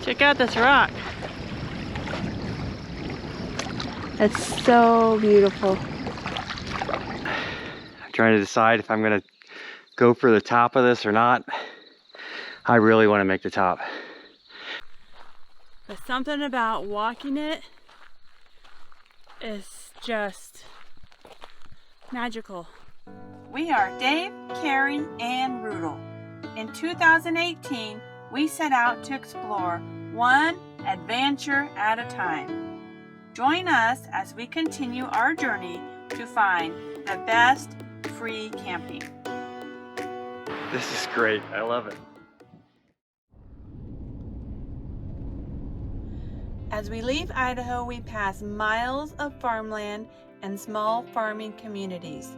Check out this rock. It's so beautiful. I'm trying to decide if I'm gonna go for the top of this or not. I really want to make the top. But something about walking it is just magical. We are Dave, Carrie, and Rudel. In 2018, we set out to explore one adventure at a time. Join us as we continue our journey to find the best free camping. This is great. I love it. As we leave Idaho, we pass miles of farmland and small farming communities.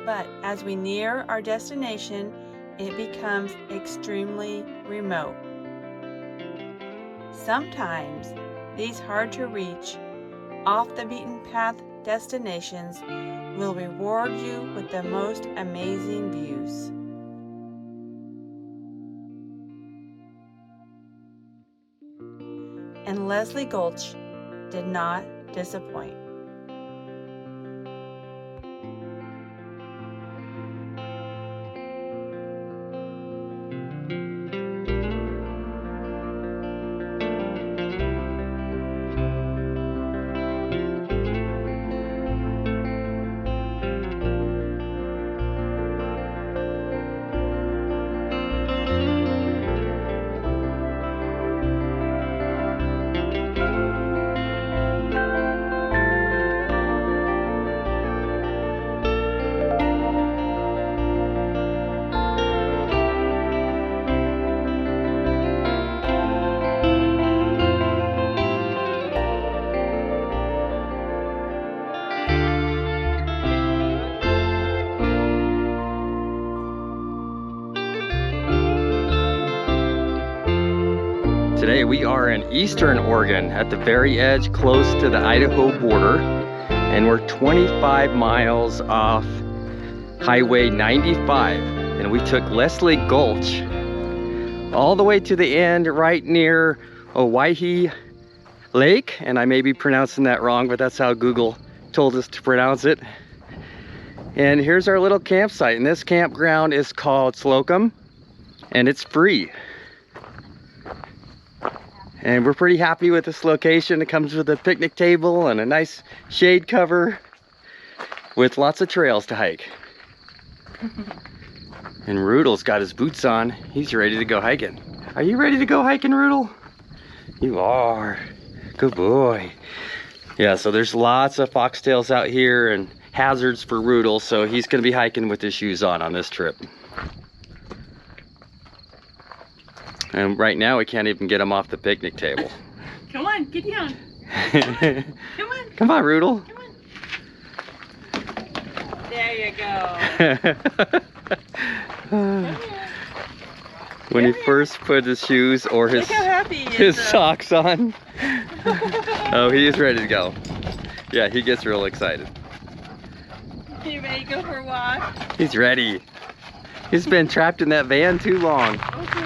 But as we near our destination, it becomes extremely remote. Sometimes these hard-to-reach, off-the-beaten-path destinations will reward you with the most amazing views. And Leslie Gulch did not disappoint. Today we are in eastern Oregon at the very edge close to the Idaho border, and we're 25 miles off Highway 95, and we took Leslie Gulch all the way to the end right near Owyhee Lake, and I may be pronouncing that wrong, but that's how Google told us to pronounce it. And here's our little campsite, and this campground is called Slocum, and it's free. And we're pretty happy with this location. It comes with a picnic table and a nice shade cover with lots of trails to hike. And Rudel's got his boots on. He's ready to go hiking. Are you ready to go hiking, Rudel? You are. Good boy. Yeah, so there's lots of foxtails out here and hazards for Rudel, so he's gonna be hiking with his shoes on this trip. And right now we can't even get him off the picnic table. Come on, get down. Come on. Come on, Rudel. Come on. There you go. When he first put his shoes or his socks on. Oh, he is ready to go. Yeah, he gets real excited. You ready to go for a walk? He's ready. He's been trapped in that van too long. Okay.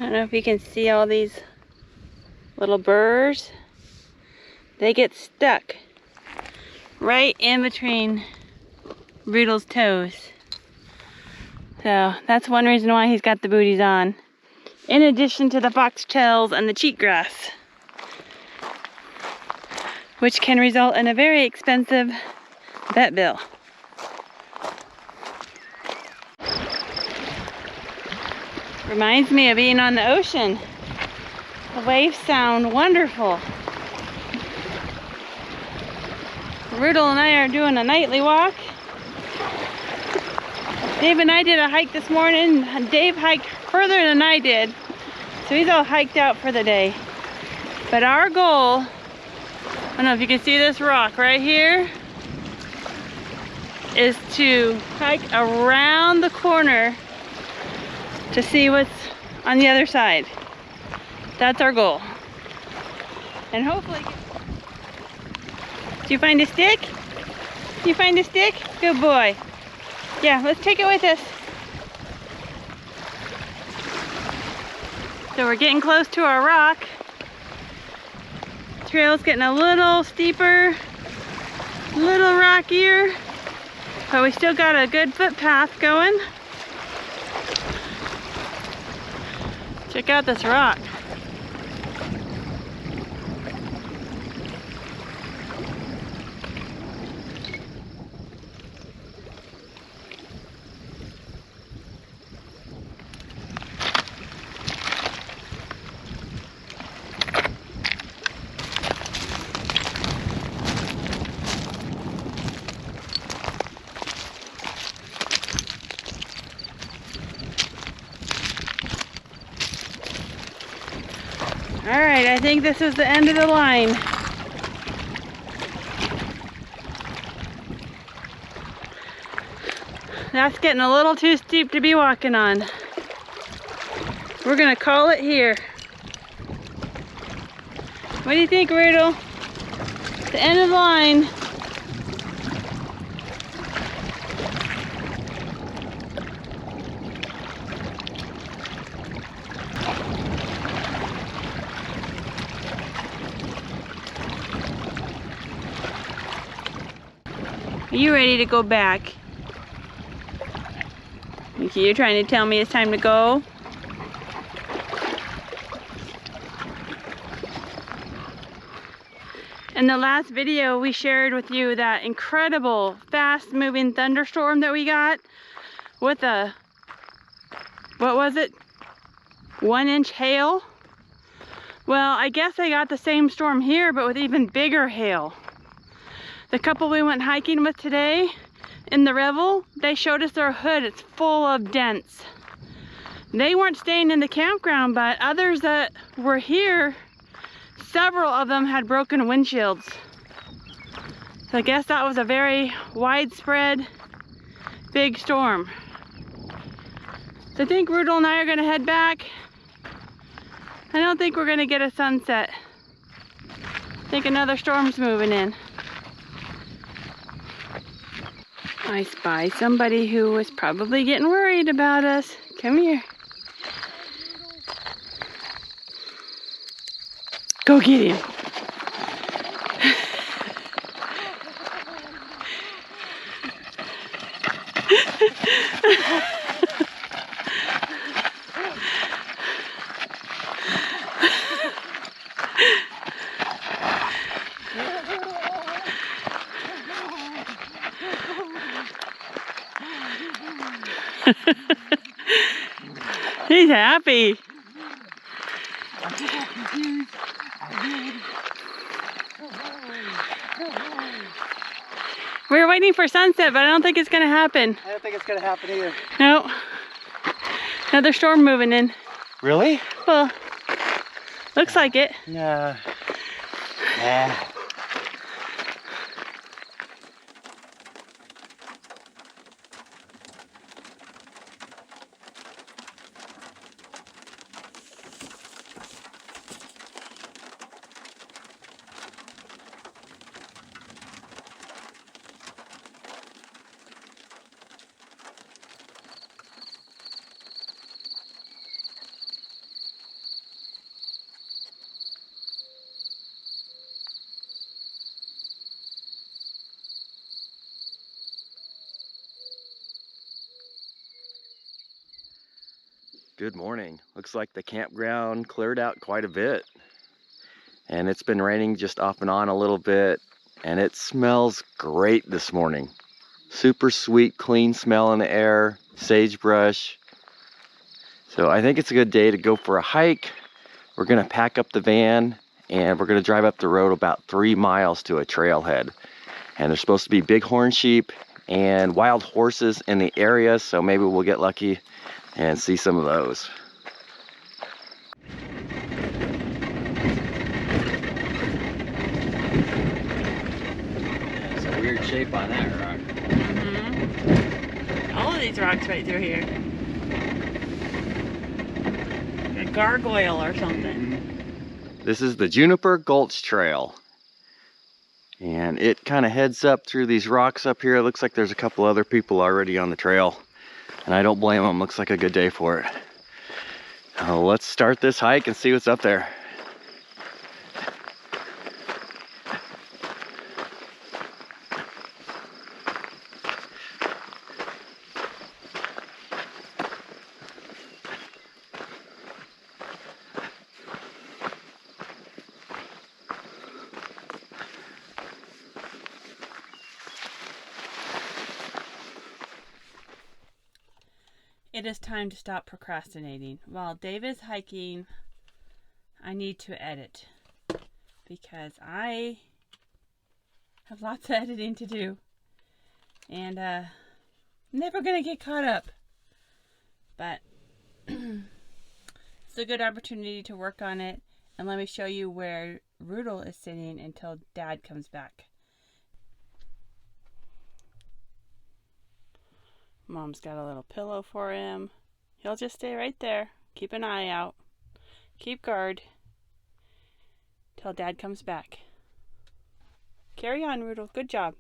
I don't know if you can see all these little burrs. They get stuck right in between Rudel's toes. So that's one reason why he's got the booties on. In addition to the foxtails and the cheatgrass, which can result in a very expensive vet bill. Reminds me of being on the ocean. The waves sound wonderful. Rudel and I are doing a nightly walk. Dave and I did a hike this morning. Dave hiked further than I did, so he's all hiked out for the day. But our goal, I don't know if you can see this rock right here, is to hike around the corner to see what's on the other side. That's our goal. And hopefully... Did you find a stick? Did you find a stick? Good boy. Yeah, let's take it with us. So we're getting close to our rock. Trail's getting a little steeper, a little rockier, but we still got a good footpath going. Check out this rock. Alright, I think this is the end of the line. That's getting a little too steep to be walking on. We're gonna call it here. What do you think, Rudel? The end of the line. Are you ready to go back? Okay, you're trying to tell me it's time to go? In the last video, we shared with you that incredible fast-moving thunderstorm that we got with a, what was it? 1-inch hail? Well, I guess I got the same storm here, but with even bigger hail. The couple we went hiking with today in the Revel, they showed us their hood. It's full of dents. They weren't staying in the campground, but others that were here, several of them had broken windshields. So I guess that was a very widespread, big storm. So I think Rudel and I are gonna head back. I don't think we're gonna get a sunset. I think another storm's moving in. I spy somebody who was probably getting worried about us. Come here. Go get him. He's happy. We were waiting for sunset, but I don't think it's gonna happen. I don't think it's gonna happen either. No. Another storm moving in. Really? Well, looks like it. Nah. Good morning. Looks like the campground cleared out quite a bit. And it's been raining just off and on a little bit. And it smells great this morning. Super sweet, clean smell in the air, sagebrush. So I think it's a good day to go for a hike. We're gonna pack up the van and we're gonna drive up the road about 3 miles to a trailhead. And there's supposed to be bighorn sheep and wild horses in the area, so maybe we'll get lucky and see some of those. It's a weird shape on that rock. these rocks right through here. A gargoyle or something. This is the Juniper Gulch Trail. And it kind of heads up through these rocks up here. It looks like there's a couple other people already on the trail. And I don't blame them. Looks like a good day for it. Let's start this hike and see what's up there. It is time to stop procrastinating. While Dave is hiking, I need to edit because I have lots of editing to do and never gonna get caught up. But it's a good opportunity to work on it, and let me show you where Rudel is sitting until Dad comes back. Mom's got a little pillow for him. He'll just stay right there. Keep an eye out. Keep guard till Dad comes back. Carry on, Rudel. Good job.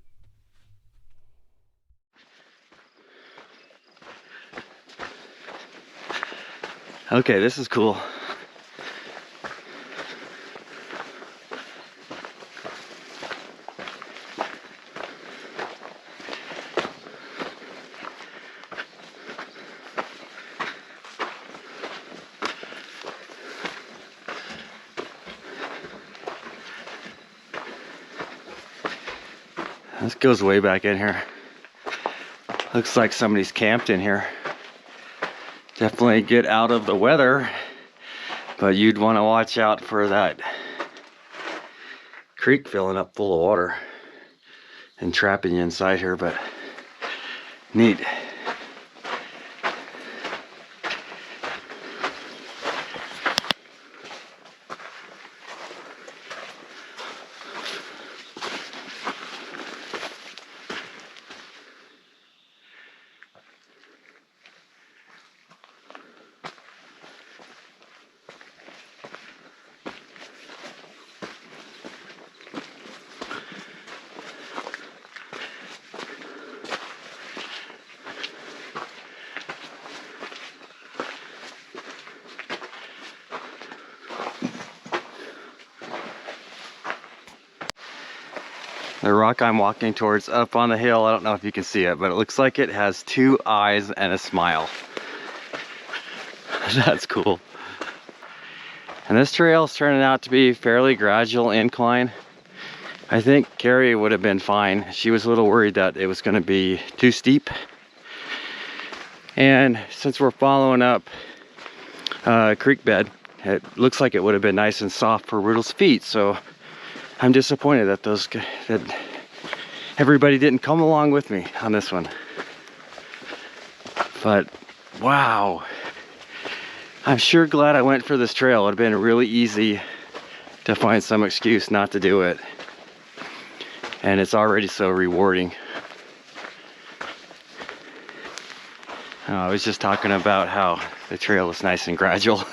Okay, this is cool. This goes way back in here. Looks like somebody's camped in here. Definitely get out of the weather, but you'd want to watch out for that creek filling up full of water and trapping you inside here, but neat. The rock I'm walking towards up on the hill, I don't know if you can see it, but it looks like it has two eyes and a smile. That's cool. And this trail is turning out to be fairly gradual incline. I think Carrie would have been fine. She was a little worried that it was going to be too steep. And since we're following up a creek bed, it looks like it would have been nice and soft for Rudel's feet. So I'm disappointed that that everybody didn't come along with me on this one. But wow, I'm sure glad I went for this trail. It would have been really easy to find some excuse not to do it. And it's already so rewarding. I was just talking about how the trail is nice and gradual,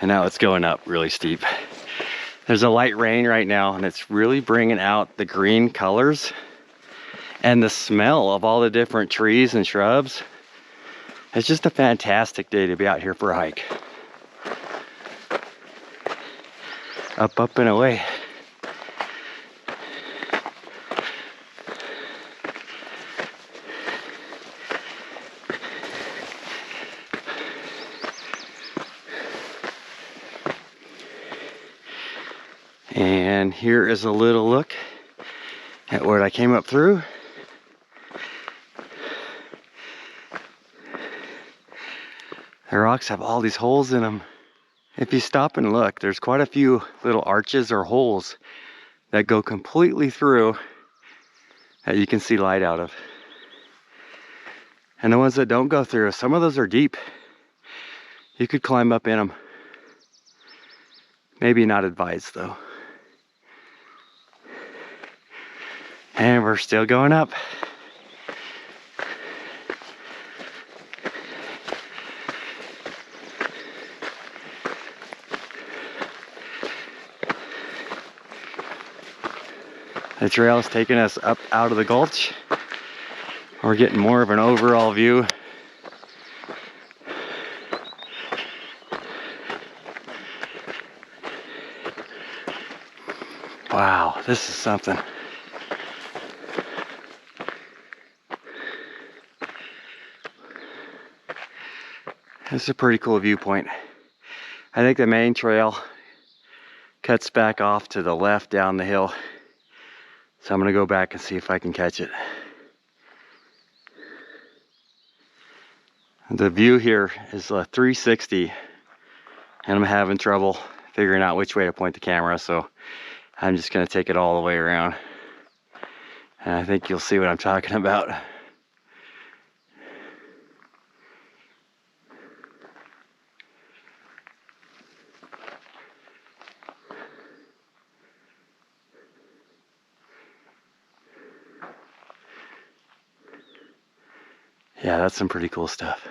and now it's going up really steep. There's a light rain right now, and it's really bringing out the green colors and the smell of all the different trees and shrubs. It's just a fantastic day to be out here for a hike. Up, up, and away. And here is a little look at what I came up through. The rocks have all these holes in them. If you stop and look, there's quite a few little arches or holes that go completely through that you can see light out of. And the ones that don't go through, some of those are deep. You could climb up in them. Maybe not advised though. And we're still going up. The trail is taking us up out of the gulch. We're getting more of an overall view. Wow, this is something. This is a pretty cool viewpoint. I think the main trail cuts back off to the left down the hill. So I'm gonna go back and see if I can catch it. The view here is a 360 and I'm having trouble figuring out which way to point the camera, so I'm just gonna take it all the way around. And I think you'll see what I'm talking about. Yeah, that's some pretty cool stuff.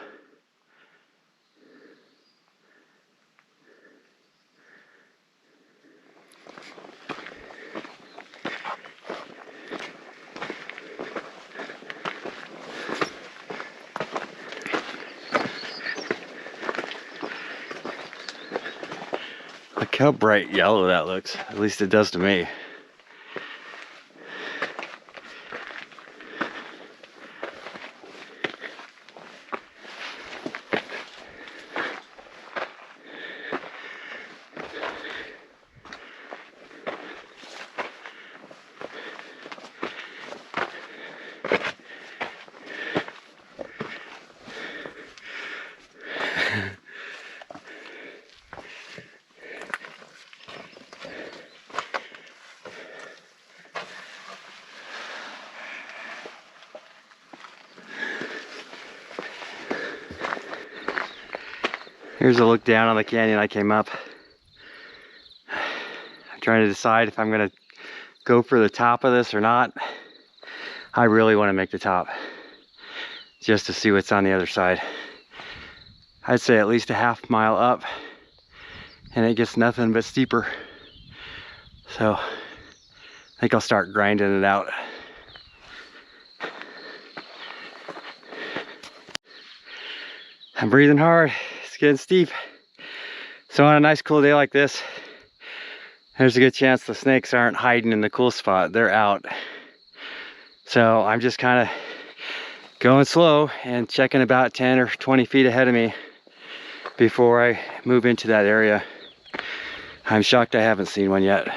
Look how bright yellow that looks. At least it does to me. Here's a look down on the canyon I came up. I'm trying to decide if I'm gonna go for the top of this or not. I really want to make the top just to see what's on the other side. I'd say at least a half mile up and it gets nothing but steeper. So I think I'll start grinding it out. I'm breathing hard. It's getting steep. So on a nice cool day like this, there's a good chance the snakes aren't hiding in the cool spot. They're out. So I'm just kind of going slow and checking about 10 or 20 feet ahead of me before I move into that area. I'm shocked I haven't seen one yet.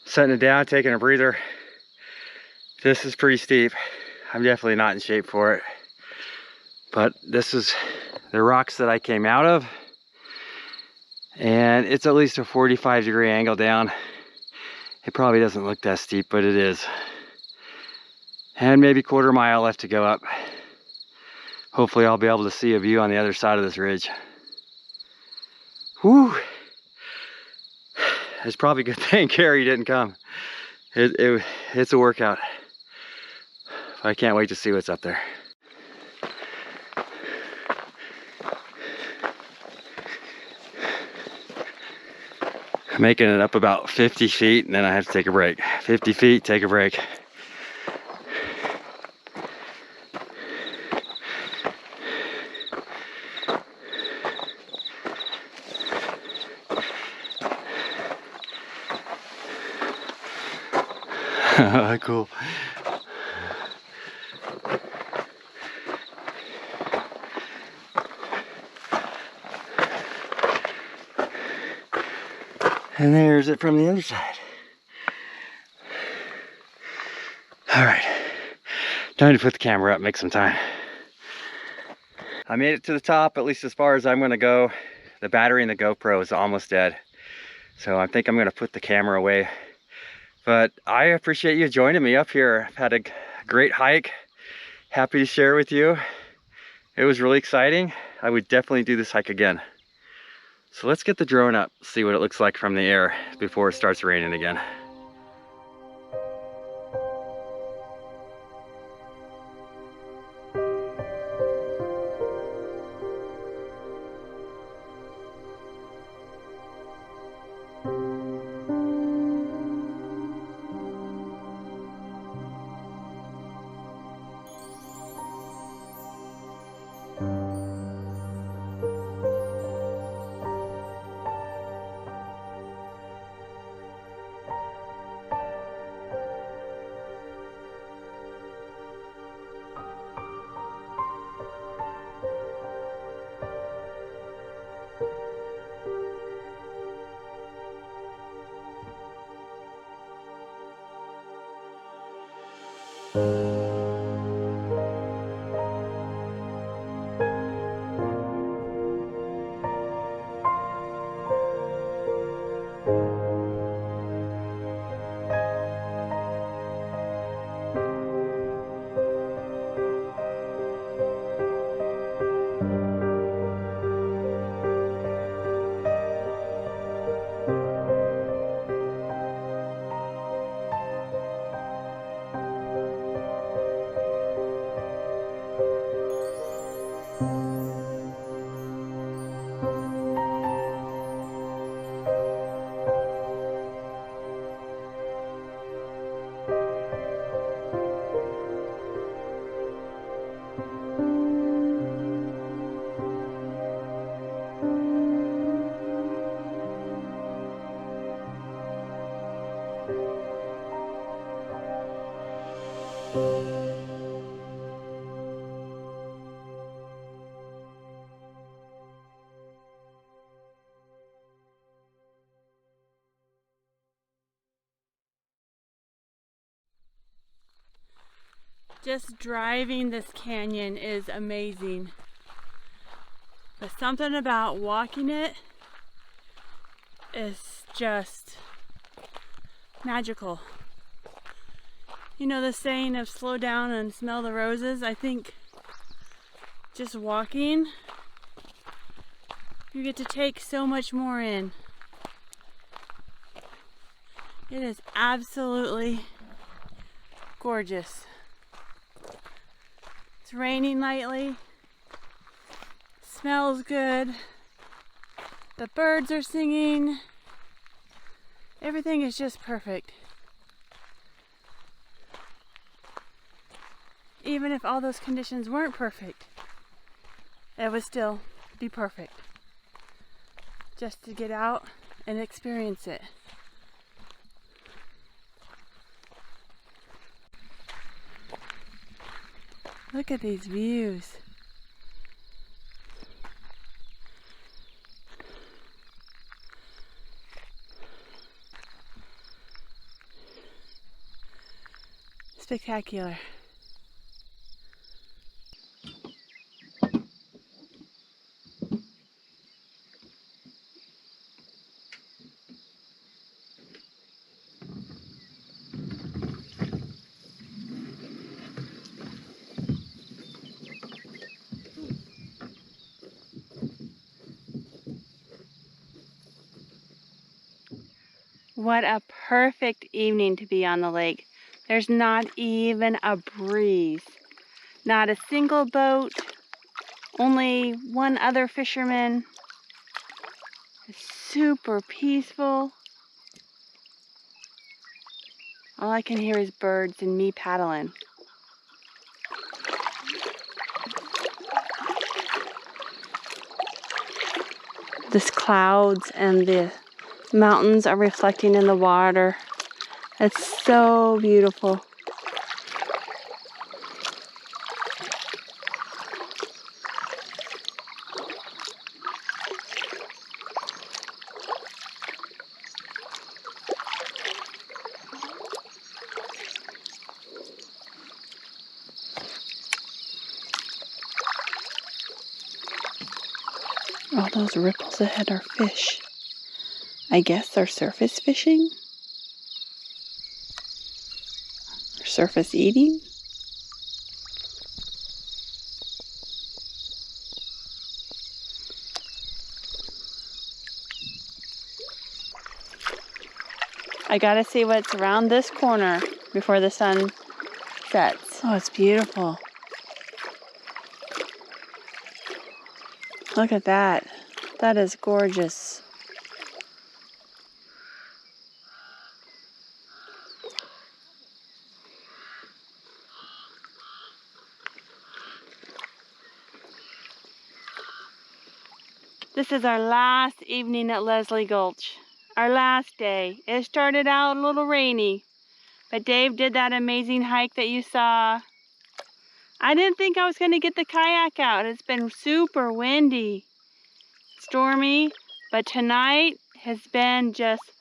Setting it down, taking a breather. This is pretty steep. I'm definitely not in shape for it. But this is the rocks that I came out of. And it's at least a 45-degree angle down. It probably doesn't look that steep, but it is. And maybe a quarter mile left to go up. Hopefully I'll be able to see a view on the other side of this ridge. Whew. It's probably a good thing Carrie didn't come. It's a workout. I can't wait to see what's up there. I'm making it up about 50 feet and then I have to take a break. 50 feet, take a break. Cool. And there's it from the other side. All right, time to put the camera up, make some time. I made it to the top, at least as far as I'm gonna go. The battery in the GoPro is almost dead. So I think I'm gonna put the camera away. But I appreciate you joining me up here. I've had a great hike. Happy to share with you. It was really exciting. I would definitely do this hike again. So let's get the drone up, see what it looks like from the air before it starts raining again. Just driving this canyon is amazing. But something about walking it is just magical. You know the saying of slow down and smell the roses? I think just walking, you get to take so much more in. It is absolutely gorgeous. It's raining lightly. Smells good. The birds are singing. Everything is just perfect. Even if all those conditions weren't perfect, it would still be perfect. Just to get out and experience it. Look at these views. Spectacular. What a perfect evening to be on the lake. There's not even a breeze. Not a single boat. Only one other fisherman. It's super peaceful. All I can hear is birds and me paddling. This clouds and the mountains are reflecting in the water. It's so beautiful. All those ripples ahead are fish. I guess they're surface fishing? Or surface eating? I gotta see what's around this corner before the sun sets. Oh, it's beautiful. Look at that. That is gorgeous. This is our last evening at Leslie Gulch. Our last day. It started out a little rainy, but Dave did that amazing hike that you saw. I didn't think I was going to get the kayak out. It's been super windy, stormy, but tonight has been just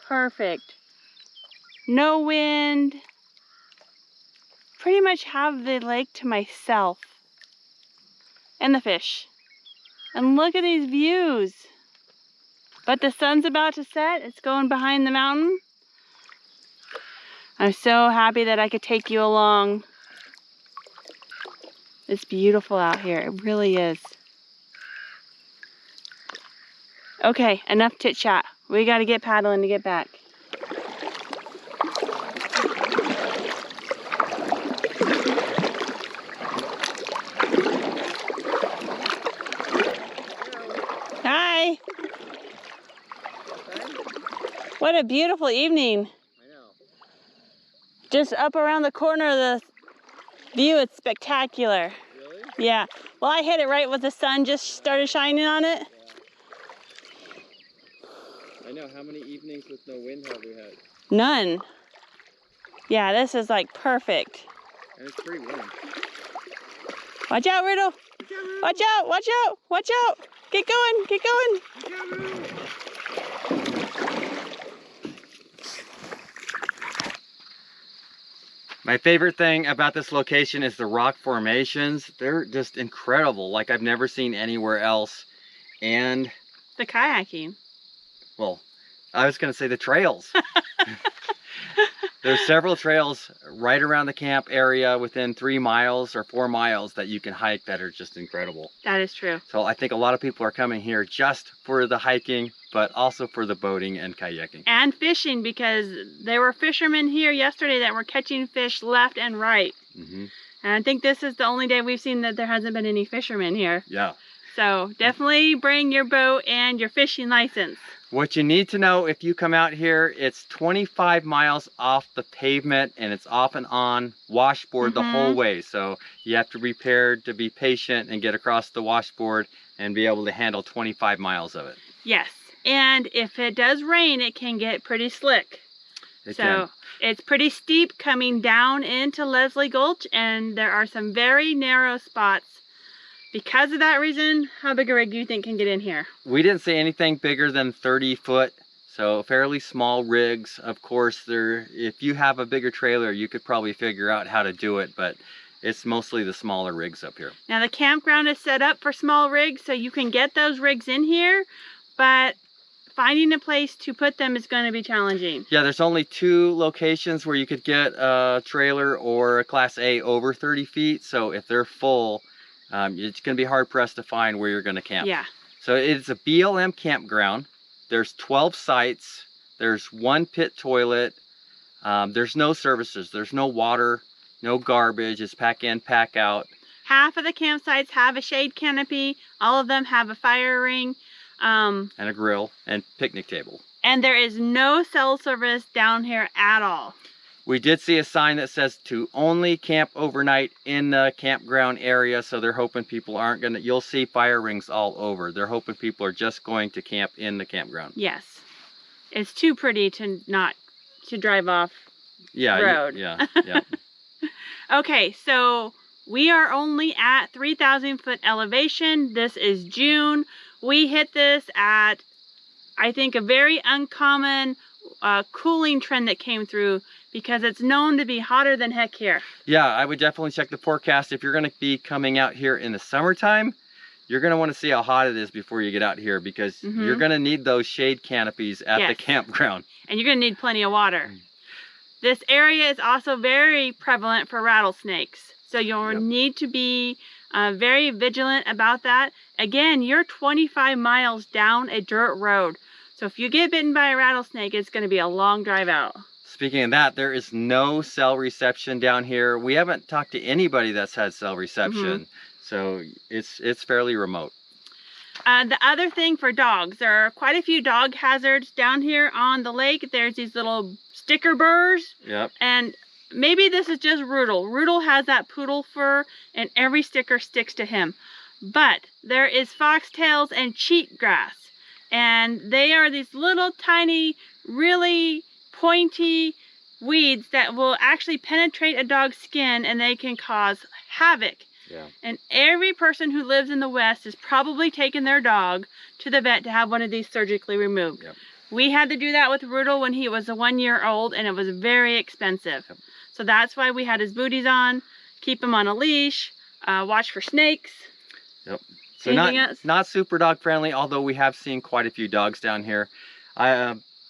perfect. No wind. Pretty much have the lake to myself. And the fish. And look at these views. But the sun's about to set. It's going behind the mountain. I'm so happy that I could take you along. It's beautiful out here. It really is. Okay, enough chit chat. We got to get paddling to get back. Hi. What a beautiful evening. I know. Just up around the corner of the view, it's spectacular. Really? Yeah. Well, I hit it right when the sun just started shining on it. I know. How many evenings with no wind have we had? None. Yeah, this is like perfect. And it's pretty warm. Watch out, Riddle. Watch out, watch out, watch out. Get going, get going. My favorite thing about this location is the rock formations. They're just incredible, like I've never seen anywhere else. And the kayaking. Well, I was going to say the trails. There's several trails right around the camp area within 3 miles or 4 miles that you can hike that are just incredible. That is true. So I think a lot of people are coming here just for the hiking, but also for the boating and kayaking. And fishing, because there were fishermen here yesterday that were catching fish left and right. And I think this is the only day we've seen that there hasn't been any fishermen here. Yeah. So definitely bring your boat and your fishing license. What you need to know if you come out here, it's 25 miles off the pavement and it's off and on washboard the whole way. So you have to be prepared to be patient and get across the washboard and be able to handle 25 miles of it. Yes. And if it does rain, it can get pretty slick. It's pretty steep coming down into Leslie Gulch, and there are some very narrow spots. Because of that reason, how big a rig do you think can get in here? We didn't say anything bigger than 30 foot, so fairly small rigs. Of course, if you have a bigger trailer, you could probably figure out how to do it, but it's mostly the smaller rigs up here. Now the campground is set up for small rigs, so you can get those rigs in here, but finding a place to put them is going to be challenging. Yeah, there's only 2 locations where you could get a trailer or a Class A over 30 feet, so if they're full, it's going to be hard pressed to find where you're going to camp. Yeah. So it's a BLM campground. There's 12 sites. There's 1 pit toilet. There's no services. There's no water, no garbage. It's pack in, pack out. Half of the campsites have a shade canopy. All of them have a fire ring. And a grill and picnic table. And there is no cell service down here at all. We did see a sign that says to only camp overnight in the campground area, so they're hoping people aren't gonna, you'll see fire rings all over. They're hoping people are just going to camp in the campground. Yes. It's too pretty to drive off the road. Yeah. Okay, so we are only at 3,000 foot elevation. This is June. We hit this at, I think, a very uncommon cooling trend that came through, because it's known to be hotter than heck here. Yeah, I would definitely check the forecast. If you're going to be coming out here in the summertime, you're going to want to see how hot it is before you get out here, because you're going to need those shade canopies at the campground. And you're going to need plenty of water. This area is also very prevalent for rattlesnakes, so you'll need to be very vigilant about that. Again, you're 25 miles down a dirt road, so if you get bitten by a rattlesnake, it's going to be a long drive out. Speaking of that, there is no cell reception down here. We haven't talked to anybody that's had cell reception, so it's fairly remote. The other thing for dogs, there are quite a few dog hazards down here on the lake. There's these little sticker burrs. Yep. And maybe this is just Rudel. Rudel has that poodle fur, and every sticker sticks to him. But there is foxtails and cheatgrass, and they are these little tiny, really pointy weeds that will actually penetrate a dog's skin, and they can cause havoc. Yeah. And every person who lives in the West has probably taken their dog to the vet to have one of these surgically removed. Yep. We had to do that with Rudel when he was 1 year old, and it was very expensive. Yep. So that's why we had his booties on, keep him on a leash, watch for snakes. Yep. So not super dog friendly, although we have seen quite a few dogs down here.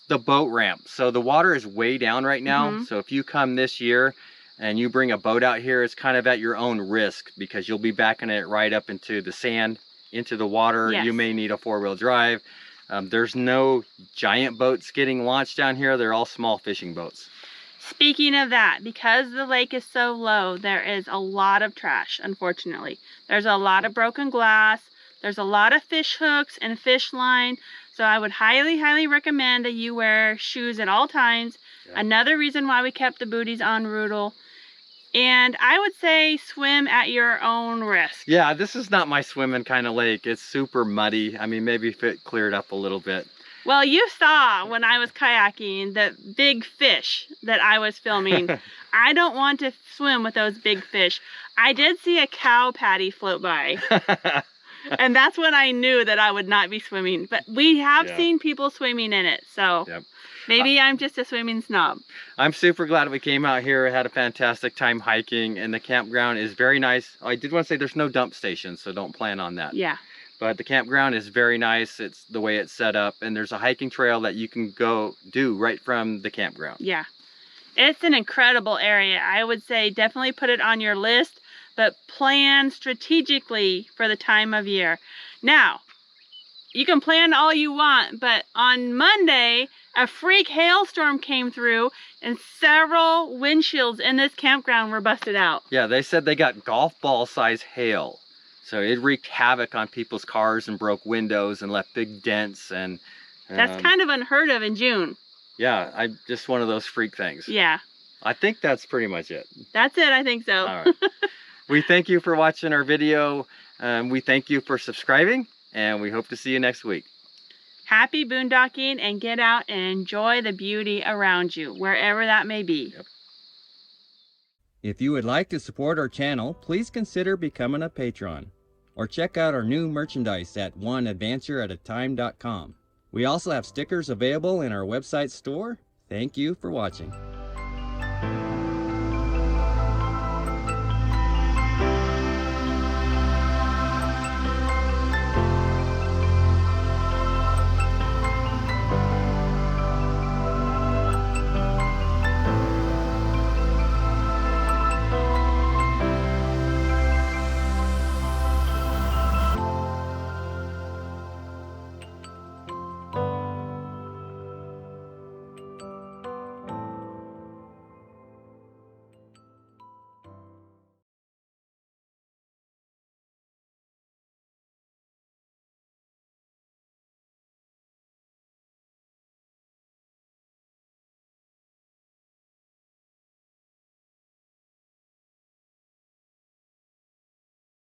The boat ramp. So the water is way down right now. So if you come this year and you bring a boat out here, it's kind of at your own risk, because you'll be backing it right up into the sand, into the water. Yes. You may need a 4-wheel drive. There's no giant boats getting launched down here. They're all small fishing boats. Speaking of that, because the lake is so low, there is a lot of trash, unfortunately. There's a lot of broken glass. There's a lot of fish hooks and fish line. So I would highly, highly recommend that you wear shoes at all times. Yeah. Another reason why we kept the booties on Rudel. And I would say swim at your own risk. Yeah, this is not my swimming kind of lake. It's super muddy. I mean, maybe if it cleared up a little bit. Well, you saw when I was kayaking the big fish that I was filming. I don't want to swim with those big fish. I did see a cow patty float by. And that's when I knew that I would not be swimming. But we have seen people swimming in it, so. Yep. Maybe I'm just a swimming snob. I'm super glad we came out here, had a fantastic time hiking, and the campground is very nice. I did want to say there's no dump station, so don't plan on that. Yeah. But the campground is very nice. It's the way it's set up, and there's a hiking trail that you can go do right from the campground. Yeah. It's an incredible area. I would say definitely put it on your list, but plan strategically for the time of year. Now, you can plan all you want, but on Monday, a freak hailstorm came through and several windshields in this campground were busted out. Yeah, they said they got golf ball size hail. So it wreaked havoc on people's cars and broke windows and left big dents. And that's kind of unheard of in June. Yeah, just one of those freak things. Yeah. I think that's pretty much it. That's it, I think so. All right. We thank you for watching our video. We thank you for subscribing, and we hope to see you next week. Happy boondocking, and get out and enjoy the beauty around you, wherever that may be. Yep. If you would like to support our channel, please consider becoming a patron, or check out our new merchandise at oneadvantureatatime.com. We also have stickers available in our website store. Thank you for watching.